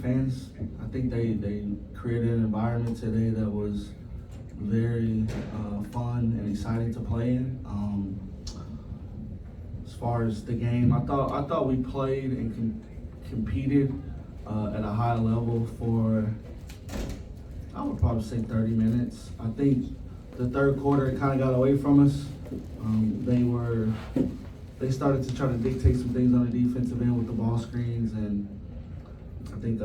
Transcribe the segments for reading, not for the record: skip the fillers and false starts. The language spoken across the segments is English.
defense. I think they created an environment today that was very fun and exciting to play in. As far as the game, I thought we played and competed at a high level for, I would probably say 30 minutes. I think the third quarter it kind of got away from us. They started to try to dictate some things on the defensive end with the ball screens, and I think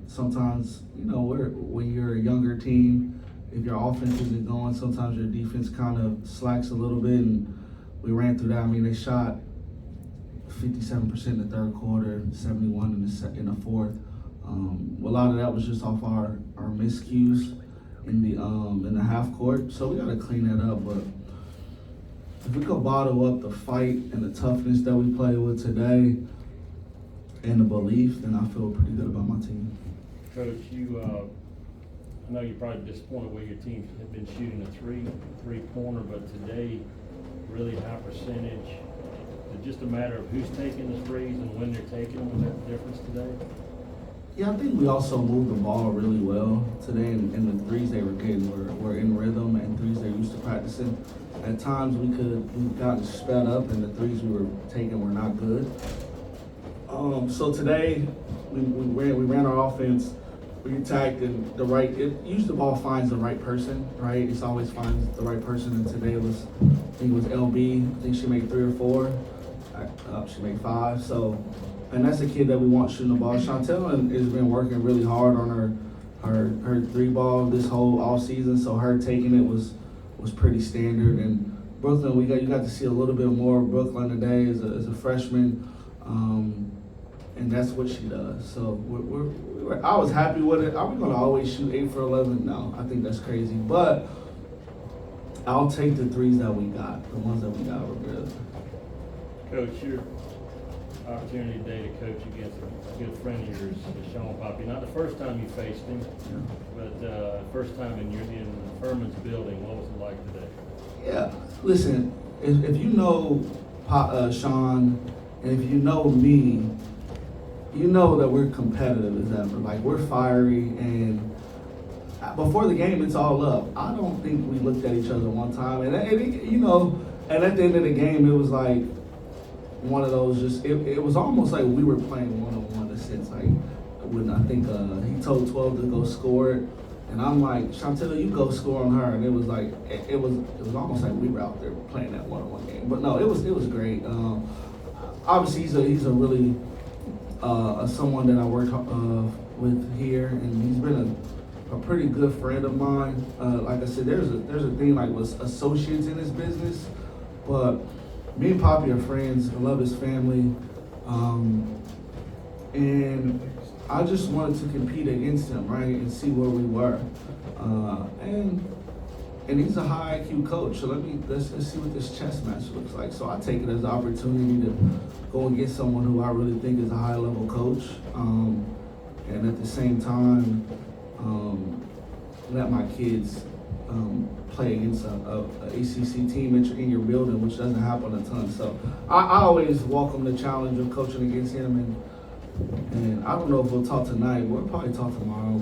sometimes, when you're a younger team, if your offense isn't going, sometimes your defense kind of slacks a little bit, and we ran through that. I mean, they shot 57% in the third quarter, 71 in the fourth. A lot of that was just off our miscues in the half court, so we got to clean that up. But if we could bottle up the fight and the toughness that we played with today and the belief, then I feel pretty good about my team. Coach, I know you're probably disappointed where your team had been shooting a three-pointer, but today, really high percentage. Is it just a matter of who's taking the threes and when they're taking them? Was that the difference today? Yeah, I think we also moved the ball really well today, and the threes they were getting were in rhythm, and threes they're used to practicing. At times we've gotten sped up, and the threes we were taking were not good. So today we ran our offense. We attacked, and usually the ball finds the right person, right? It always finds the right person, and today I think it was LB. I think she made 3 or 4. She made 5. So, and that's a kid that we want shooting the ball. Chantel has been working really hard on her 3-ball this whole all season. So her taking it was pretty standard. And Brooklyn, you got to see a little bit more of Brooklyn today as a freshman. And that's what she does. So I was happy with it. Are we going to always shoot 8 for 11? No, I think that's crazy. But I'll take the threes that we got. The ones that we got were good. Coach, your opportunity today to coach against a good friend of yours, Sean Poppy. Not the first time you faced him, but first time in Furman's building. What was it like today? Yeah, listen, if you know Sean, and if you know me, you know that we're competitive as ever. Like, we're fiery, and before the game, it's all up. I don't think we looked at each other one time, and at the end of the game, it was like one of those it was almost like we were playing one-on-one in a sense. Like, when I think he told 12 to go score it, and I'm like, Chantel, you go score on her, and it was like it was almost like we were out there playing that one-on-one game. But no, it was great. Obviously, he's a really someone that I worked with here, and he's been a pretty good friend of mine. Like I said, there's a thing like with associates in this business, but me and Poppy are friends. I love his family, and I just wanted to compete against him, right, and see where we were. And he's a high IQ coach, so let's see what this chess match looks like. So I take it as an opportunity to go and get someone who I really think is a high level coach, and at the same time, let my kids play against a ACC team in your building, which doesn't happen a ton. So I always welcome the challenge of coaching against him, and I don't know if we'll talk tonight. We'll probably talk tomorrow.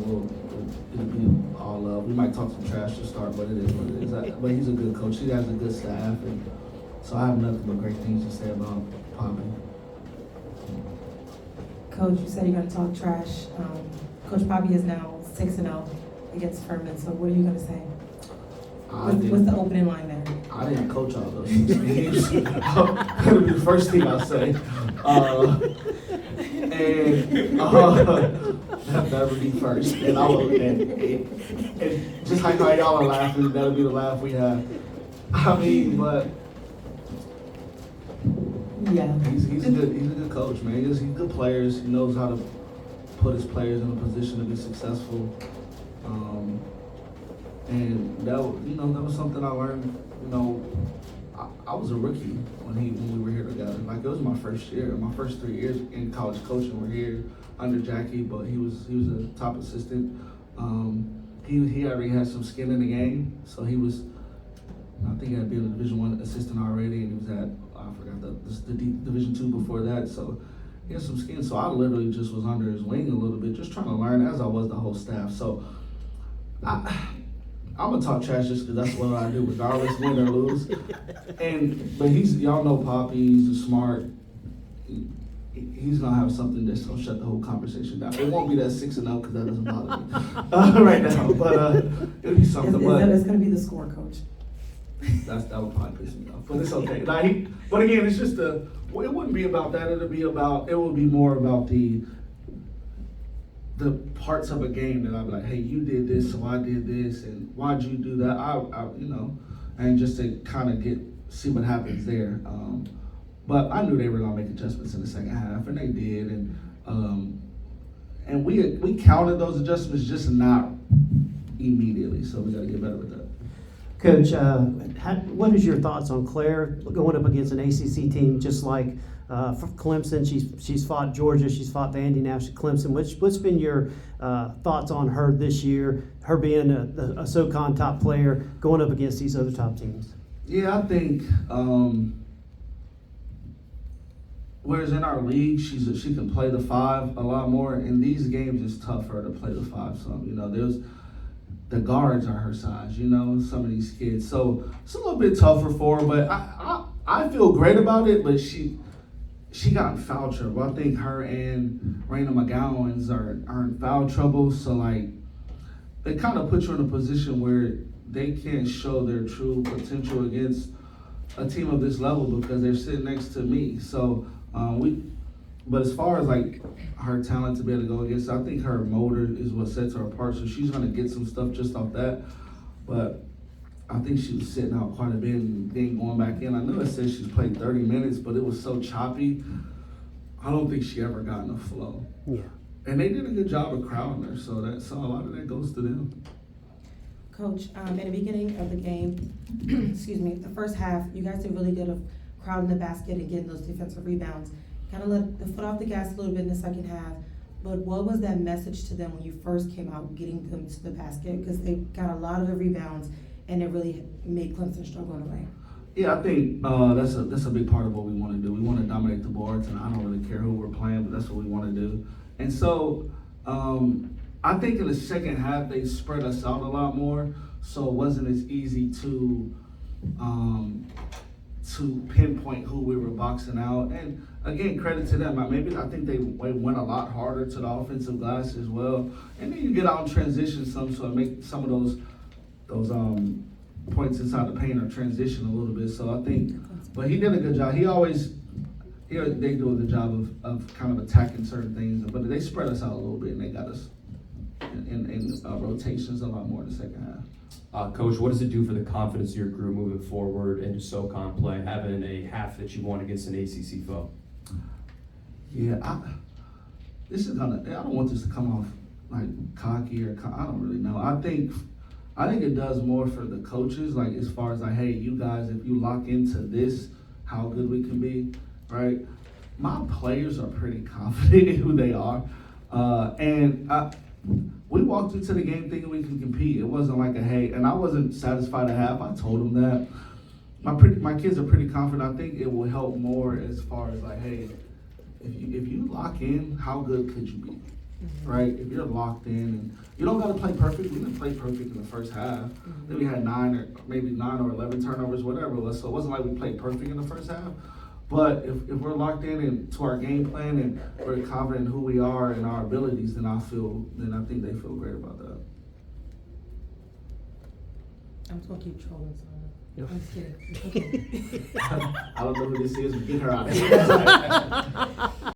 It'll be all love. We might talk some trash to start, but it is what it is. But he's a good coach. He has a good staff, and so I have nothing but great things to say about Poppy. Coach, you said you're going to talk trash. Coach Poppy is now 6-0 against Furman. So what are you going to say? What's the opening line there? I didn't coach all those games. That'll be the first thing I say. That would be first. And just like how y'all are laughing, that'll be the laugh we have. I mean, but yeah, he's a good coach, man. He's good players. He knows how to put his players in a position to be successful. And that was something I learned. I was a rookie when we were here together. Like, it was my first year. My first 3 years in college coaching were here under Jackie, but he was a top assistant. He already had some skin in the game, so I think he had been a Division I assistant already, and he was at, I forgot the Division II before that. So He has some skin. So I literally just was under his wing a little bit, just trying to learn, as I was the whole staff. So I'm gonna talk trash just because that's what I do, regardless win or lose. But y'all know Poppy. He's smart. He's gonna have something that's gonna shut the whole conversation down. It won't be that 6-0 because that doesn't bother me right now. But it'll be something. It's gonna be the score, coach. That would probably piss me off, but it's okay. But again, it's just it wouldn't be about that. It would be more about the parts of a game that I'd be like, hey, you did this, so I did this, and why'd you do that? And just to kind of see what happens there. But I knew they were gonna make adjustments in the second half, and they did, and we counted those adjustments, just not immediately. So we got to get better with that. Coach, what is your thoughts on Claire going up against an ACC team just like Clemson? She's fought Georgia, she's fought Vandy, now she's Clemson. What's been your thoughts on her this year? Her being a SoCon top player going up against these other top teams. Yeah, I think. Whereas in our league, she can play the 5 a lot more. In these games, it's tough for her to play the 5 some. The guards are her size, some of these kids. So it's a little bit tougher for her, but I feel great about it, but she got in foul trouble. I think her and Raina McGowan's are in foul trouble, so it kind of puts you in a position where they can't show their true potential against a team of this level because they're sitting next to me. So but as far as her talent to be able to go against, I think her motor is what sets her apart. So she's gonna get some stuff just off that. But I think she was sitting out quite a bit and then going back in. I know it says she's played 30 minutes, but it was so choppy. I don't think she ever got in the flow. Yeah. And they did a good job of crowding her, so a lot of that goes to them. Coach, in the beginning of the game, excuse me, the first half, you guys did really good of crowding the basket and getting those defensive rebounds. Kind of let the foot off the gas a little bit in the second half. But what was that message to them when you first came out, getting them to the basket? Because they got a lot of the rebounds, and it really made Clemson struggle in a way. Yeah, I think that's a big part of what we want to do. We want to dominate the boards, and I don't really care who we're playing, but that's what we want to do. And so I think in the second half they spread us out a lot more, so it wasn't as easy to pinpoint who we were boxing out. And again, credit to them. I think they went a lot harder to the offensive glass as well. And then you get out and transition some, so it make some of those points inside the paint or transition a little bit. So I think, but he did a good job. They do a good job of kind of attacking certain things, but they spread us out a little bit and they got us in rotations a lot more in the second half. Coach, what does it do for the confidence of your group moving forward into SoCon play, having a half that you won against an ACC foe? Yeah, I don't want this to come off cocky or I don't really know. I think it does more for the coaches, as far as hey, you guys, if you lock into this, how good we can be, right? My players are pretty confident in who they are, and we walked into the game thinking we can compete. It wasn't hey, and I wasn't satisfied at half. I told them that. My kids are pretty confident. I think it will help more as far as hey, if you lock in, how good could you be, right? If you're locked in, and you don't got to play perfect. We didn't play perfect in the first half. Then we had 9 or 11 turnovers, whatever it was. So it wasn't like we played perfect in the first half. But if we're locked in to our game plan and we're confident in who we are and our abilities, then I think they feel great about that. I'm just gonna keep trolling someone. I'm just kidding. I don't know who this is, but get her out of here.